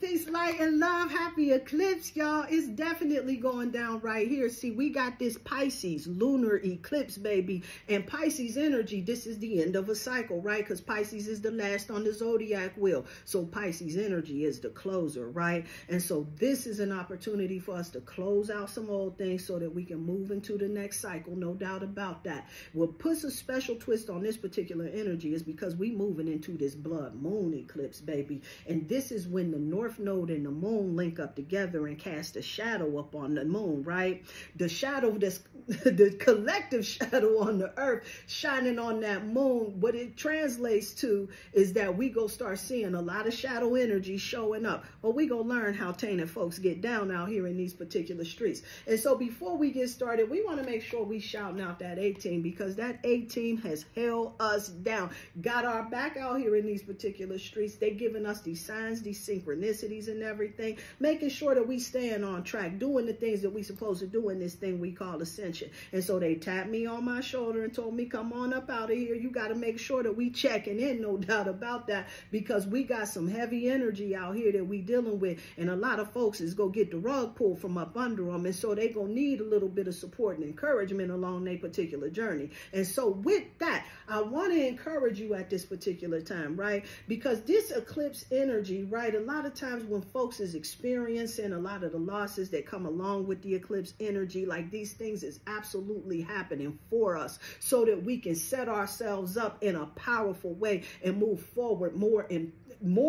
Peace, light, and love. Happy eclipse, y'all. It's definitely going down right here. See, we got this Pisces lunar eclipse, baby. And Pisces energy, this is the end of a cycle, right? Because Pisces is the last on the zodiac wheel. So Pisces energy is the closer, right? And so this is an opportunity for us to close out some old things so that we can move into the next cycle. No doubt about that. What puts a special twist on this particular energy is because we moving into this blood moon eclipse, baby. And this is when the North Node and the moon link up together and cast a shadow up on the moon, right? The shadow, the collective shadow on the earth shining on that moon, what it translates to is that we go start seeing a lot of shadow energy showing up. But we go learn how tainted folks get down out here in these particular streets. And so before we get started, we want to make sure we shouting out that A-Team, because that A-Team has held us down, got our back out here in these particular streets. They giving us these signs, these synchronicities and everything, making sure that we staying on track, doing the things that we supposed to do in this thing we call ascension. And so they tapped me on my shoulder and told me, come on up out of here. You got to make sure that we checking in, no doubt about that, because we got some heavy energy out here that we dealing with. And a lot of folks is going to get the rug pulled from up under them. And so they going to need a little bit of support and encouragement along their particular journey. And so with that, I want to encourage you at this particular time, right? Because this eclipse energy, right, a lot of times when folks is experiencing a lot of the losses that come along with the eclipse energy, like these things is absolutely happening for us so that we can set ourselves up in a powerful way and move forward more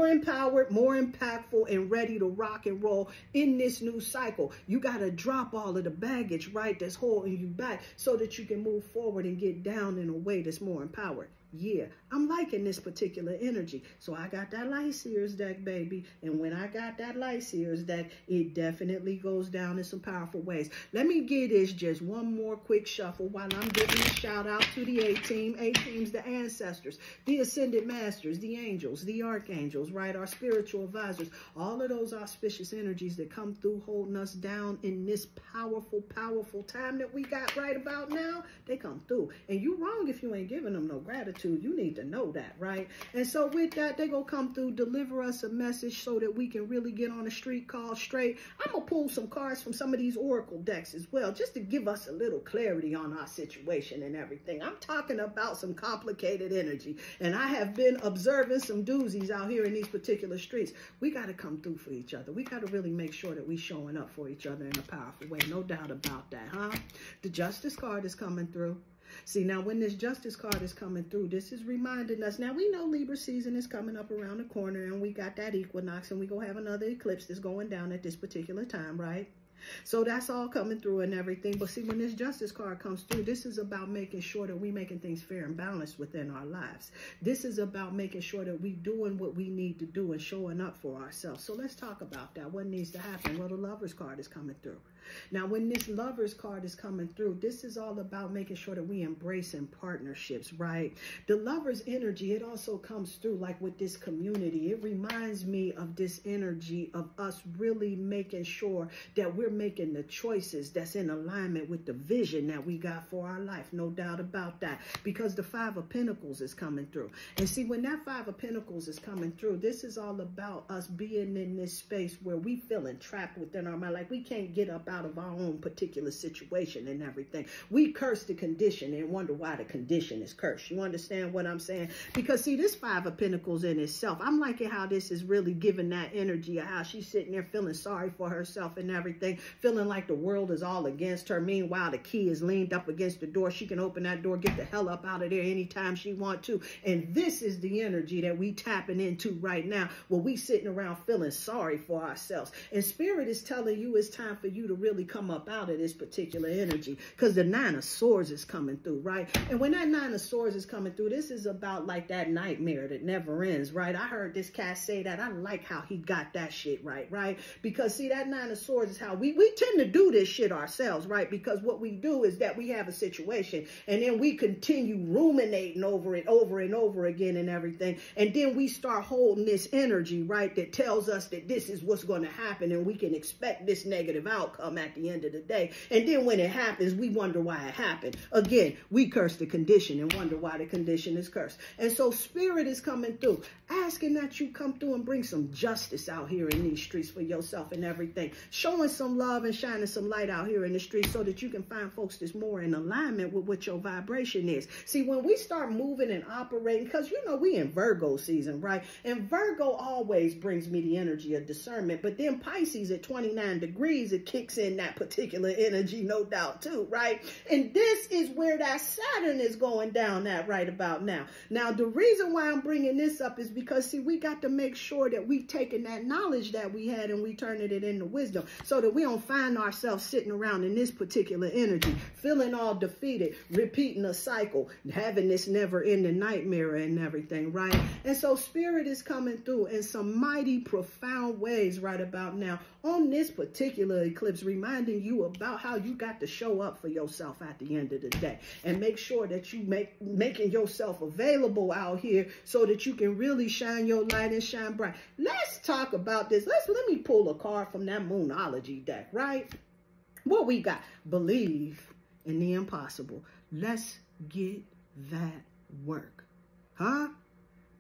empowered, more impactful, and ready to rock and roll in this new cycle. You got to drop all of the baggage, right, that's holding you back so that you can move forward and get down in a way that's more empowered. Yeah, I'm liking this particular energy. So I got that Light Seers deck, baby. And when I got that Light Seers deck, it definitely goes down in some powerful ways. Let me give this just one more quick shuffle while I'm giving a shout out to the A-Team. A-Team's the ancestors, the ascended masters, the angels, the archangels, right? Our spiritual advisors, all of those auspicious energies that come through holding us down in this powerful, powerful time that we got right about now, they come through. And you wrong if you ain't giving them no gratitude. You need to know that, right? And so with that, they gonna come through, deliver us a message so that we can really get on the street call straight. I'm gonna pull some cards from some of these oracle decks as well, just to give us a little clarity on our situation and everything. I'm talking about some complicated energy, and I have been observing some doozies out here in these particular streets. We got to come through for each other. We got to really make sure that we showing up for each other in a powerful way. No doubt about that, huh? The Justice card is coming through. See, now when this Justice card is coming through, this is reminding us. Now, we know Libra season is coming up around the corner, and we got that equinox, and we going to have another eclipse that's going down at this particular time, right? So that's all coming through and everything. But see, when this Justice card comes through, this is about making sure that we making things fair and balanced within our lives. This is about making sure that we doing what we need to do and showing up for ourselves. So let's talk about that. What needs to happen? Well, the Lovers card is coming through. Now, when this Lovers card is coming through, this is all about making sure that we embracing partnerships, right? The Lovers energy, it also comes through like with this community. It reminds me of this energy of us really making sure that we're making the choices that's in alignment with the vision that we got for our life. No doubt about that, because the Five of Pentacles is coming through. And see, when that Five of Pentacles is coming through, this is all about us being in this space where we feeling trapped within our mind, like we can't get up out of our own particular situation and everything. We curse the condition and wonder why the condition is cursed. You understand what I'm saying? Because see, this Five of Pentacles in itself, I'm liking how this is really giving that energy of how she's sitting there feeling sorry for herself and everything, feeling like the world is all against her. Meanwhile, the key is leaned up against the door. She can open that door, get the hell up out of there anytime she want to. And this is the energy that we tapping into right now, where we sitting around feeling sorry for ourselves. And Spirit is telling you it's time for you to really come up out of this particular energy, because the Nine of Swords is coming through, right? And when that Nine of Swords is coming through, this is about like that nightmare that never ends, right? I heard this cat say that. I like how he got that shit right? Because see, that Nine of Swords is how we we tend to do this shit ourselves, right? Because what we do is that we have a situation and then we continue ruminating over it over and over again and everything. And then we start holding this energy, right, that tells us that this is what's going to happen and we can expect this negative outcome at the end of the day. And then when it happens, we wonder why it happened. Again, we curse the condition and wonder why the condition is cursed. And so spirit is coming through, asking that you come through and bring some justice out here in these streets for yourself and everything. Showing some love and shining some light out here in the streets so that you can find folks that's more in alignment with what your vibration is. See, when we start moving and operating, because you know we in Virgo season, right? And Virgo always brings me the energy of discernment. But then Pisces at 29 degrees, it kicks in that particular energy, no doubt too, right? And this is where that Saturn is going down at right about now. Now, the reason why I'm bringing this up is because, see, we got to make sure that we taking that knowledge that we had and we turning it into wisdom so that we don't find ourselves sitting around in this particular energy, feeling all defeated, repeating a cycle, having this never-ending nightmare and everything, right? And so spirit is coming through in some mighty profound ways right about now on this particular eclipse, reminding you about how you got to show up for yourself at the end of the day and make sure that you making yourself available out here so that you can really shine your light and shine bright. Let's talk about this. Let me pull a card from that Moonology deck, right? What we got? Believe in the impossible. Let's get that work. Huh?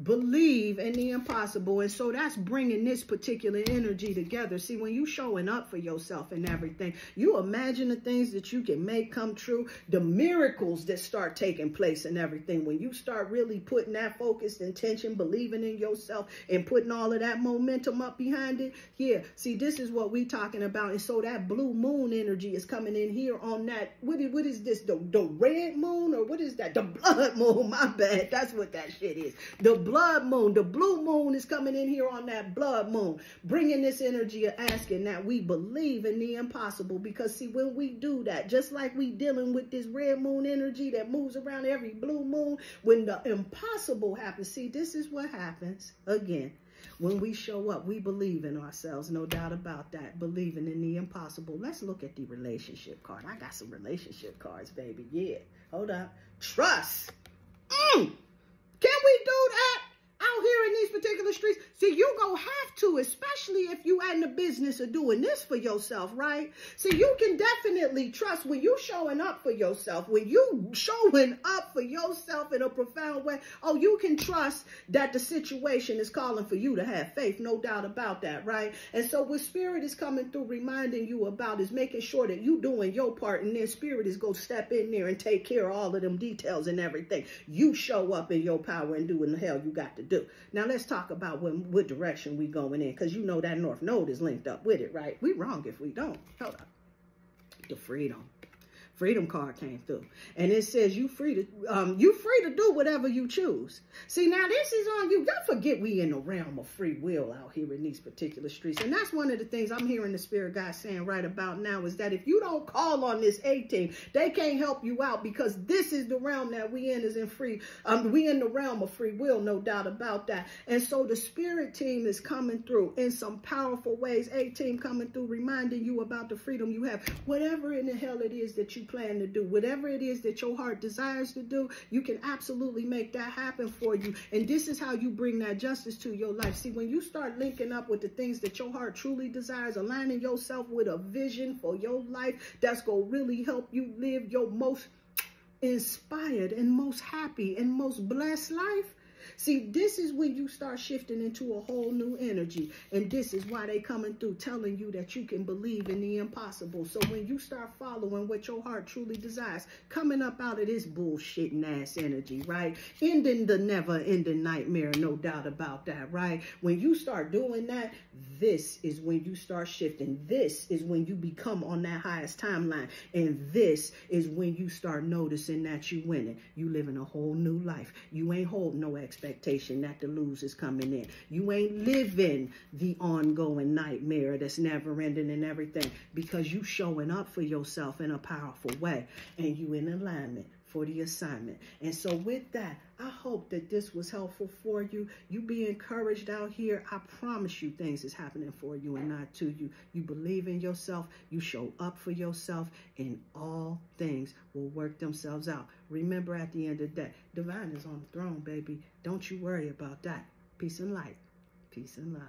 Believe in the impossible. And so that's bringing this particular energy together. See, when you showing up for yourself and everything, you imagine the things that you can make come true, the miracles that start taking place and everything. When you start really putting that focused intention, believing in yourself and putting all of that momentum up behind it. Yeah, see, this is what we talking about. And so that blue moon energy is coming in here on that. What is this? The red moon, or what is that? The blood moon. My bad. That's what that shit is. The blood moon. The blue moon is coming in here on that blood moon, bringing this energy of asking that we believe in the impossible. Because see, when we do that, just like we dealing with this red moon energy that moves around every blue moon, when the impossible happens, see, this is what happens again. When we show up, we believe in ourselves, no doubt about that, believing in the impossible. Let's look at the relationship card. I got some relationship cards, baby. Yeah, hold up. Trust. Can we do that out here in these particular streets? See, you gonna have to, especially if you in the business of doing this for yourself, right? See, you can definitely trust when you showing up for yourself, when you showing up for yourself in a profound way. Oh, you can trust that the situation is calling for you to have faith, no doubt about that, right? And so what spirit is coming through reminding you about is making sure that you doing your part, and then spirit is gonna step in there and take care of all of them details and everything. You show up in your power and doing the hell you got to do. Now let's talk about what direction we going in, because you know that North Node is linked up with it, right? We wrong if we don't. Hold up. The freedom card came through, and it says you free to do whatever you choose. See, now this is on you. Don't forget we in the realm of free will out here in these particular streets, and that's one of the things I'm hearing the spirit guy saying right about now, is that if you don't call on this A-team, they can't help you out, because this is the realm that we in, is in free. We in the realm of free will, no doubt about that. And so the spirit team is coming through in some powerful ways. A-team coming through, reminding you about the freedom you have. Whatever in the hell it is that you plan to do, whatever it is that your heart desires to do, you can absolutely make that happen for you. And this is how you bring that justice to your life. See, when you start linking up with the things that your heart truly desires, aligning yourself with a vision for your life that's going to really help you live your most inspired and most happy and most blessed life. See, this is when you start shifting into a whole new energy. And this is why they coming through telling you that you can believe in the impossible. So when you start following what your heart truly desires, coming up out of this bullshitting ass energy, right? Ending the never-ending nightmare, no doubt about that, right? When you start doing that, this is when you start shifting. This is when you become on that highest timeline. And this is when you start noticing that you winning. You living a whole new life. You ain't holding no expectation that the lose is coming in. You ain't living the ongoing nightmare that's never ending and everything, because you showing up for yourself in a powerful way, and you in alignment for the assignment. And so with that, I hope that this was helpful for you. You be encouraged out here. I promise you things is happening for you and not to you. You believe in yourself. You show up for yourself, and all things will work themselves out. Remember, at the end of the day, divine is on the throne, baby. Don't you worry about that. Peace and light. Peace and love.